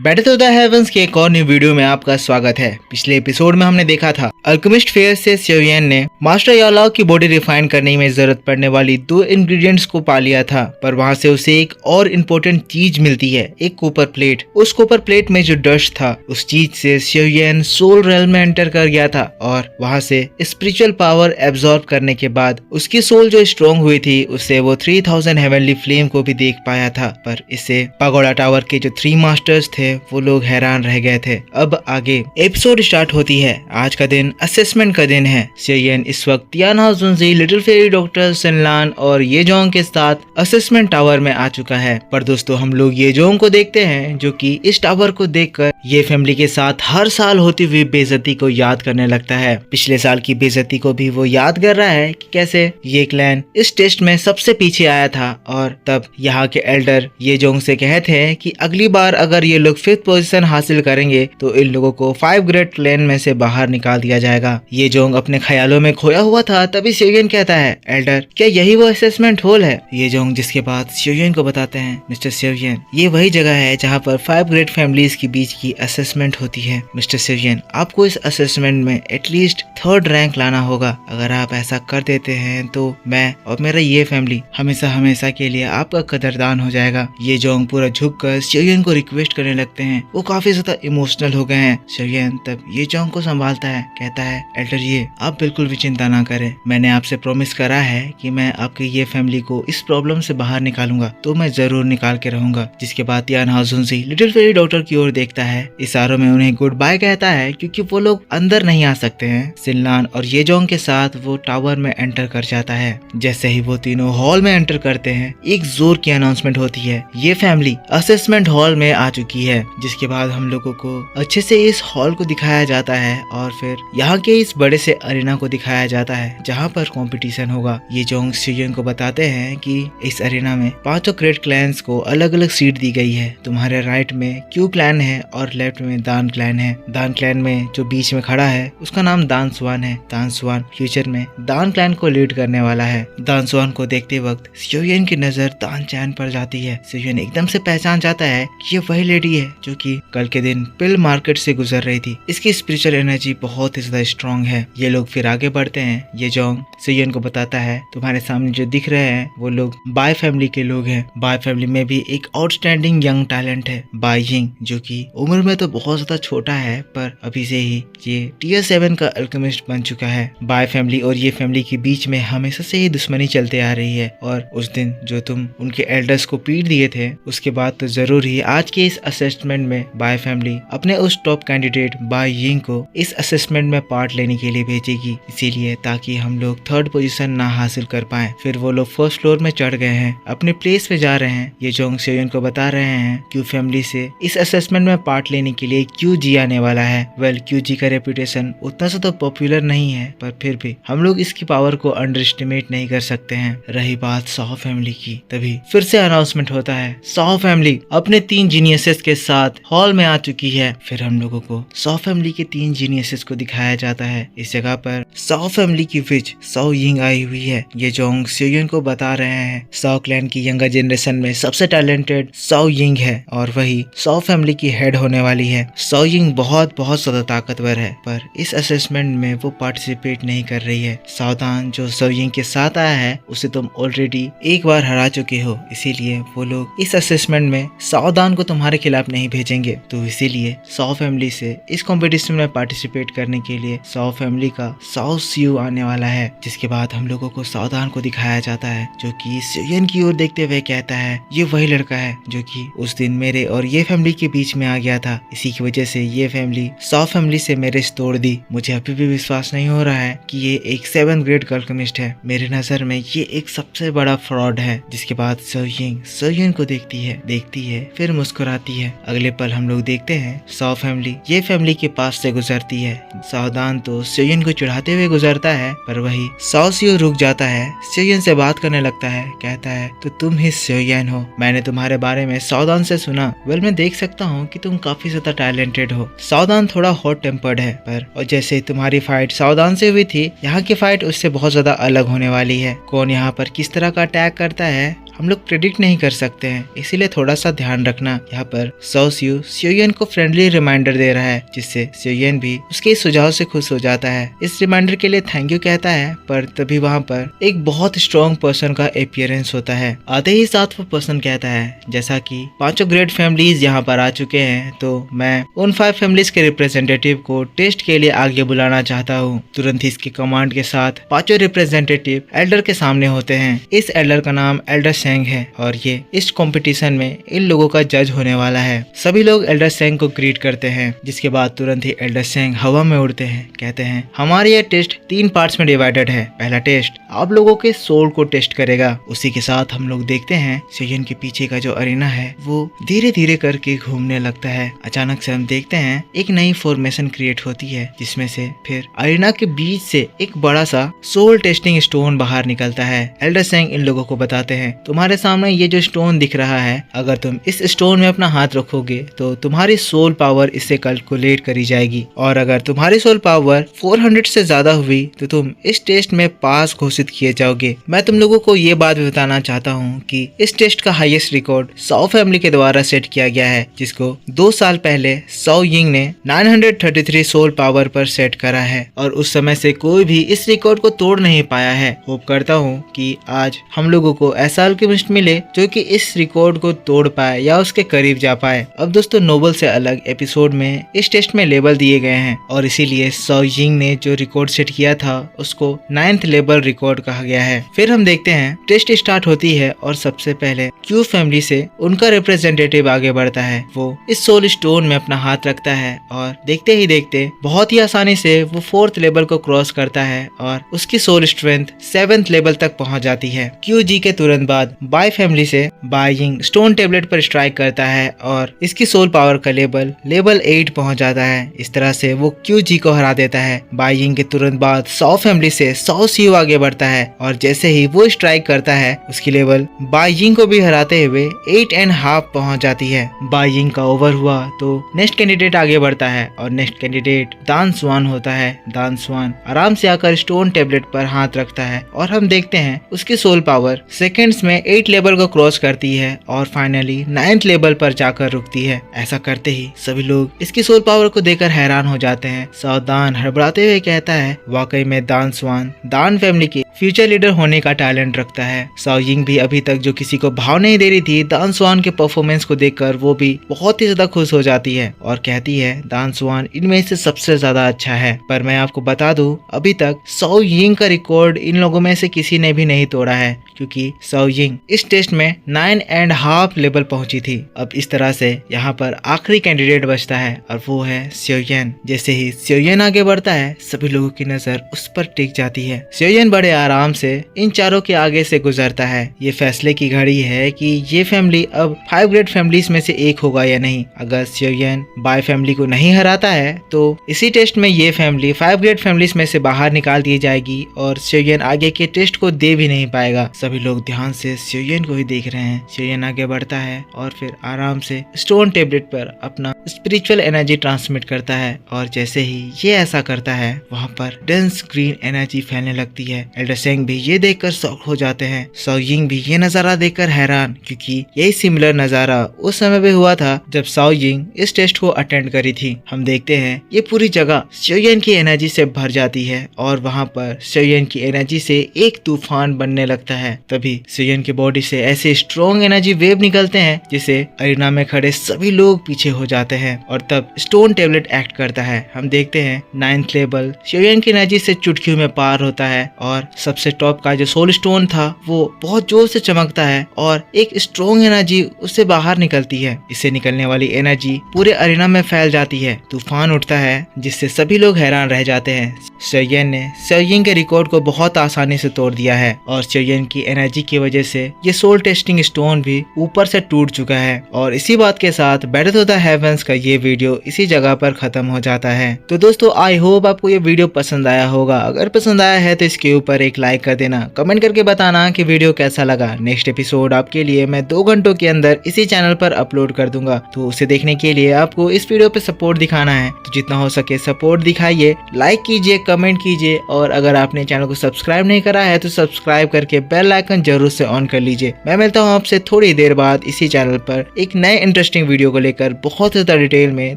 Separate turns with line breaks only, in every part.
Battle of the heavens के एक और न्यू वीडियो में आपका स्वागत है। पिछले एपिसोड में हमने देखा था अल्केमिस्ट फेयर से सियोयन ने मास्टर यालाओ की बॉडी रिफाइन करने में जरूरत पड़ने वाली 2 इंग्रेडिएंट्स को पा लिया था, पर वहां से उसे एक और इम्पोर्टेंट चीज मिलती है, एक कॉपर प्लेट। उस कॉपर प्लेट में जो डस्ट था उस चीज से सियोयन सोल रेल्म में एंटर कर गया था और वहां से स्पिरिचुअल पावर एब्जॉर्ब करने के बाद उसकी सोल जो स्ट्रॉन्ग हुई थी उससे वो 3000 हेवनली फ्लेम को भी देख पाया था। पर इससे पागोडा टावर के जो 3 मास्टर्स थे वो लोग हैरान रह गए थे। अब आगे एपिसोड स्टार्ट होती है। आज का दिन असेसमेंट का दिन है। सियोयन इस वक्त तियानहाओ जुनजी, लिटिल फेरी डॉक्टर सिनलान और येजोंग के साथ असेसमेंट टावर में आ चुका है। पर दोस्तों हम लोग येजोंग को देखते हैं जो कि इस टावर को देखकर ये फैमिली के साथ हर साल होती हुई बेइज्जती को याद करने लगता है। पिछले साल की बेइज्जती को भी वो याद कर रहा है कि कैसे ये क्लैन इस टेस्ट में सबसे पीछे आया था और तब यहाँ के एल्डर येजोंग से कहते हैं कि अगली बार अगर ये लोग 5th पोजीशन हासिल करेंगे तो इन लोगों को 5 ग्रेट क्लैन में से बाहर निकाल दिया जाएगा। येजोंग अपने ख्यालों में खोया हुआ था, तभी सियोयन कहता है, एल्डर क्या यही वो असेसमेंट हॉल है? येजोंग जिसके बाद सियोयन को बताते हैं, मिस्टर सियोयन ये वही जगह है जहाँ पर 5 ग्रेट फैमिलीज के बीच की असेसमेंट होती है। मिस्टर सियोयन आपको इस असेसमेंट में एटलीस्ट 3rd रैंक लाना होगा। अगर आप ऐसा कर देते हैं तो मैं और मेरा ये फैमिली हमेशा हमेशा के लिए आपका कदरदान हो जाएगा। येजोंग पूरा झुककर सियोयन को रिक्वेस्ट करने लगते हैं। वो काफी ज्यादा इमोशनल हो गए हैं। सियोयन तब येजोंग को संभालता है, कहता है, एल्डर ये आप बिल्कुल भी चिंता ना करें। मैंने आपसे प्रॉमिस करा है कि मैं आपकी ये फैमिली को इस प्रॉब्लम से बाहर निकालूंगा, तो मैं जरूर निकाल के रहूंगा। जिसके बाद तियानहाओ जुनजी लिटिल फेरी डॉक्टर की ओर देखता है, इशारों में उन्हें गुड बाय कहता है क्योंकि वो लोग अंदर नहीं आ सकते हैं। सिनलान और येजोंग के साथ वो टावर में एंटर कर जाता है। जैसे ही वो तीनों हॉल में एंटर करते हैं एक जोर की अनाउंसमेंट होती है, ये फैमिली असेसमेंट हॉल में आ चुकी है। जिसके बाद हम लोगों को अच्छे से इस हॉल को दिखाया जाता है और फिर यहाँ के इस बड़े से अरेना को दिखाया जाता है जहाँ पर कंपटीशन होगा। येजोंग सियोयन को बताते हैं कि इस अरेना में 5 ग्रेट क्लैंस को अलग अलग सीट दी गई है। तुम्हारे राइट में क्यू क्लैन है और लेफ्ट में दान क्लैन है। दान क्लैन में जो बीच में खड़ा है उसका नाम दान स्वान है। दान स्वान फ्यूचर में दान क्लैन को लीड करने वाला है। दान स्वान को देखते वक्त सियोयन की नजर दान चैन पर जाती है। सियोयन एकदम से पहचान जाता है कि ये वही लेडी है जो कि कल के दिन पिल मार्केट से गुजर रही थी। इसकी स्पिरिचुअल एनर्जी बहुत ही ज्यादा स्ट्रॉन्ग है। ये लोग फिर आगे बढ़ते हैं। येजोंग सियोयन को बताता है, तुम्हारे सामने जो दिख रहे हैं वो लोग बाय फैमिली के लोग हैं। बाय फैमिली में भी एक आउटस्टैंडिंग यंग टैलेंट है, बाय यिंग, जो कि उम्र में तो बहुत ज्यादा छोटा है पर अभी से ही ये टियर 7 का अल्केमिस्ट बन चुका है। बाय फैमिली और ये फैमिली के बीच में हमेशा से ही दुश्मनी चलते आ रही है और उस दिन जो तुम उनके एल्डर्स को पीट दिए थे उसके बाद तो जरूर ही आज के इस असेसमेंट में बाय फैमिली अपने उस टॉप कैंडिडेट बाय यिंग को इस असेसमेंट में पार्ट लेने के लिए भेजेगी, इसीलिए ताकि हम लोग 3rd पोजीशन ना हासिल कर पाए। फिर वो लोग 1st फ्लोर में चढ़ गए हैं, अपने प्लेस पे जा रहे हैं। येजोंग सियोयन को बता रहे हैं क्यू फैमिली से इस असेसमेंट में पार्ट लेने के लिए क्यू जी आने वाला है। वेल क्यू जी का रेपुटेशन उतना सा तो पॉपुलर नहीं है पर फिर भी हम लोग इसकी पावर को अंडर एस्टिमेट नहीं कर सकते हैं। रही बात साओ फैमिली की, तभी फिर से अनाउंसमेंट होता है, साओ फैमिली अपने 3 जीनियसेस के साथ हॉल में आ चुकी है। फिर हम लोगों को साओ फैमिली के 3 जीनियसेस को दिखाया जाता है। इस जगह पर साओ फैमिली की विच साओ यिंग आई हुई है। येजोंग सियोयन को बता रहे हैं साओ क्लैन की यंगर जनरेशन में सबसे टैलेंटेड साओ यिंग है और वही साओ फैमिली की हेड होने वाली है। साओ यिंग बहुत ज्यादा ताकतवर है पर इस असेसमेंट में वो पार्टिसिपेट नहीं कर रही है। सावधान जो साओ यिंग के साथ आया है उसे तुम ऑलरेडी एक बार हरा चुके हो, इसीलिए वो लोग इस असेसमेंट में सावधान को तुम्हारे खिलाफ नहीं भेजेंगे। तो इसीलिए साओ फैमिली से इस कंपटीशन में पार्टिसिपेट करने के लिए साओ फैमिली का साओ सियू आने वाला है। जिसके बाद हम लोगों को सावधान को दिखाया जाता है जो कि सियोयन की ओर देखते हुए कहता है, ये वही लड़का है जो कि उस दिन मेरे और ये फैमिली के बीच में आ गया था। इसी की वजह से ये फैमिली साओ फैमिली से मेरिज तोड़ दी। मुझे अभी भी विश्वास नहीं हो रहा है कि ये एक 7th ग्रेड अल्केमिस्ट है। मेरे नजर में ये एक सबसे बड़ा फ्रॉड है। जिसके बाद सियोयन को देखती है फिर मुस्कुराती है। अगले पल हम लोग देखते हैं साओ फैमिली ये फैमिली के पास से गुजरती है। सावधान तो सियोयन को चिढ़ाते हुए गुजरता है पर वही साओ सियू रुक जाता है। सियोयन से बात करने लगता है, कहता है, तो तुम ही सियोयन हो, मैंने तुम्हारे बारे में सावधान से सुना। वेल मैं देख सकता हूँ कि तुम काफी ज्यादा टैलेंटेड हो। सावधान थोड़ा हॉट टेम्पर्ड है पर और जैसे तुम्हारी फाइट सावधान से हुई थी, यहाँ की फाइट उससे बहुत ज्यादा अलग होने वाली है। कौन यहाँ पर किस तरह का अटैक करता है हम लोग प्रेडिक्ट नहीं कर सकते हैं, इसीलिए थोड़ा सा ध्यान रखना। यहाँ पर सो स्योयन को फ्रेंडली रिमाइंडर दे रहा है, जिससे स्योयन भी उसके इस सुझाव से खुश हो जाता है। इस रिमाइंडर के लिए थैंक यू कहता है, पर तभी वहाँ पर एक बहुत स्ट्रॉन्ग पर्सन का अपीयरेंस होता है। आते ही साथ वो पर्सन कहता है, जैसा कि 5 ग्रेट फैमिलीज यहाँ पर आ चुके हैं, तो मैं उन 5 फैमिलीज के रिप्रेजेंटेटिव को टेस्ट के लिए आगे बुलाना चाहता हूँ। तुरंत ही इसकी कमांड के साथ 5 रिप्रेजेंटेटिव एल्डर के सामने होते हैं। इस एल्डर का नाम एल्डर सेंग है और ये इस कंपटीशन में इन लोगों का जज होने वाला है। सभी लोग एल्डर सेंग को ग्रीट करते हैं, जिसके बाद तुरंत ही एल्डर सेंग हवा में उड़ते हैं। कहते हैं, हमारा यह टेस्ट 3 पार्ट्स में डिवाइडेड है। पहला टेस्ट आप लोगों के सोल को टेस्ट करेगा। उसी के साथ हम लोग देखते हैं स्योयन के पीछे का जो अरीना है वो धीरे धीरे करके घूमने लगता है। अचानक से हम देखते हैं एक नई फॉर्मेशन क्रिएट होती है, जिसमें से फिर अरीना के बीच से एक बड़ा सा सोल टेस्टिंग स्टोन बाहर निकलता है। एल्डर सेंग इन लोगों को बताते हैं, तुम्हारे सामने ये जो स्टोन दिख रहा है, अगर तुम इस स्टोन में अपना हाथ रखोगे तो तुम्हारी सोल पावर इससे कैलकुलेट करी जाएगी, और अगर तुम्हारी सोल पावर 400 से ज्यादा हुई तो तुम इस टेस्ट में पास घोषित किए जाओगे। मैं तुम लोगों को ये बात बताना चाहता हूँ कि इस टेस्ट का हाईएस्ट रिकॉर्ड साओ फैमिली के द्वारा सेट किया गया है, जिसको 2 साल पहले साओ यिंग ने 933 सोल पावर पर सेट करा है, और उस समय से कोई भी इस रिकॉर्ड को तोड़ नहीं पाया है। होप करता हूँ कि आज हम लोगों को ऐसा अल्केमिस्ट मिले जो कि इस रिकॉर्ड को तोड़ पाए या उसके करीब जा पाए। अब दोस्तों, नोबल से अलग एपिसोड में इस टेस्ट में लेबल दिए गए हैं, और इसीलिए साओ यिंग ने जो रिकॉर्ड सेट किया था उसको 9th लेवल रिकॉर्ड कहा गया है। फिर हम देखते हैं टेस्ट स्टार्ट होती है, और सबसे पहले क्यू फैमिली से उनका रिप्रेजेंटेटिव आगे बढ़ता है। वो इस सोल स्टोन में अपना हाथ रखता है, और देखते ही देखते बहुत ही आसानी से वो 4th लेवल को क्रॉस करता है, और उसकी सोल स्ट्रेंथ 7th लेवल तक पहुंच जाती है। क्यू जी के तुरंत बाद बाय फैमिली से बाय यिंग स्टोन टेबलेट पर स्ट्राइक करता है, और इसकी सोल पावर का लेवल 8 पहुंच जाता है। इस तरह से वो क्यू जी को हरा देता है। बाय यिंग के तुरंत बाद साओ फैमिली से साओ सीयू आगे बढ़ता है, और जैसे ही वो स्ट्राइक करता है उसकी लेवल बाय यिंग को भी हराते हुए 8.5 पहुंच जाती है। बाय यिंग का ओवर हुआ तो नेक्स्ट कैंडिडेट आगे बढ़ता है, और नेक्स्ट कैंडिडेट दान स्वान होता है। दान स्वान आराम से आकर स्टोन टेबलेट पर हाथ रखता है, और हम देखते हैं उसकी सोल पावर सेकंड्स में 8 लेवल को क्रॉस करती है, और फाइनली 9th लेवल पर जाकर रुकती है। ऐसा करते ही सभी लोग इसकी सोल पावर को देखकर हैरान हो जाते हैं। सावधान हड़बड़ाते हुए कहता है, वाकई में दान स्वान दान फैमिली की फ्यूचर लीडर होने का टैलेंट रखता है। साओ यिंग भी अभी तक जो किसी को भाव नहीं दे रही थी, दान स्वान के परफॉर्मेंस को देखकर वो भी बहुत ही ज्यादा खुश हो जाती है, और कहती है दान स्वान इनमें से सबसे ज्यादा अच्छा है। पर मैं आपको बता दूं, अभी तक साओ यिंग का रिकॉर्ड इन लोगों में से किसी ने भी नहीं तोड़ा है, क्योंकि साओ यिंग इस टेस्ट में 9.5 लेवल पहुंची थी। अब इस तरह से यहाँ पर आखिरी कैंडिडेट बचता है, और वो है स्योयन। जैसे ही स्योयन आगे बढ़ता है, सभी लोगों की नजर उस पर टिक जाती है। स्योयन बड़े आराम से इन चारों के आगे से गुजरता है। ये फैसले की घड़ी है कि ये फैमिली अब 5 ग्रेट फैमिलीज में से एक होगा या नहीं। अगर स्योयन बाय फैमिली को नहीं हराता है तो इसी टेस्ट में ये फैमिली 5 ग्रेट फैमिलीज में से बाहर निकाल दी जाएगी, और स्योयन आगे के टेस्ट को दे भी नहीं पाएगा। सभी लोग ध्यान से स्योयन को ही देख रहे हैं। स्योयन आगे बढ़ता है, और फिर आराम से स्टोन टेबलेट पर अपना स्पिरिचुअल एनर्जी ट्रांसमिट करता है, और जैसे ही ये ऐसा करता है, वहाँ पर डेंस ग्रीन एनर्जी फैलने लगती है। एल्डर सेंग भी ये देखकर शॉक हो जाते हैं। साओ यिंग भी ये नजारा देखकर हैरान, क्योंकि यही सिमिलर नजारा उस समय भी हुआ था जब साओ यिंग इस टेस्ट को अटेंड करी थी। हम देखते हैं ये पूरी जगह स्योयन की एनर्जी से भर जाती है, और वहाँ पर स्योयन की एनर्जी से एक तूफान बनने लगता है। तभी स्योयन की बॉडी से ऐसे स्ट्रॉन्ग एनर्जी वेव निकलते हैं, जिसे अरीना में खड़े सभी लोग पीछे हो जाते हैं, और तब स्टोन टेबलेट एक्ट करता है। हम देखते हैं 9th लेवल स्योयन की एनर्जी से चुटकियों में पार होता है, और सबसे टॉप का जो सोल स्टोन था वो बहुत जोर से चमकता है, और एक स्ट्रॉन्ग एनर्जी उससे बाहर निकलती है। इससे निकलने वाली एनर्जी पूरे अरीना में फैल जाती है। तूफान उठता है, जिससे सभी लोग हैरान रह जाते हैं। स्योयन ने साओ यिंग के रिकॉर्ड को बहुत आसानी से तोड़ दिया है, और स्योयन की एनर्जी की वजह से ये सोल टेस्टिंग स्टोन भी ऊपर से टूट चुका है। और इसी बात के साथ बैटल ऑफ द हेवंस का ये वीडियो इसी जगह पर खत्म हो जाता है। तो दोस्तों, आई होप आपको ये वीडियो पसंद आया होगा। अगर पसंद आया है तो इसके ऊपर एक लाइक कर देना, कमेंट करके बताना कि वीडियो कैसा लगा। नेक्स्ट एपिसोड आपके लिए मैं 2 घंटों के अंदर इसी चैनल पर अपलोड कर दूंगा, तो उसे देखने के लिए आपको इस वीडियो पे सपोर्ट दिखाना है। तो जितना हो सके सपोर्ट दिखाइए, लाइक कीजिए, कमेंट कीजिए, और अगर आपने चैनल को सब्सक्राइब नहीं करा है तो सब्सक्राइब करके बेल आइकन जरूर से ऑन कर लीजिए। मैं मिलता हूँ आपसे थोड़ी देर बाद इसी चैनल पर एक नए इंटरेस्टिंग वीडियो को लेकर बहुत ज़्यादा डिटेल में।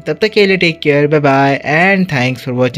तब तक के लिए take care, bye bye and thanks for watching.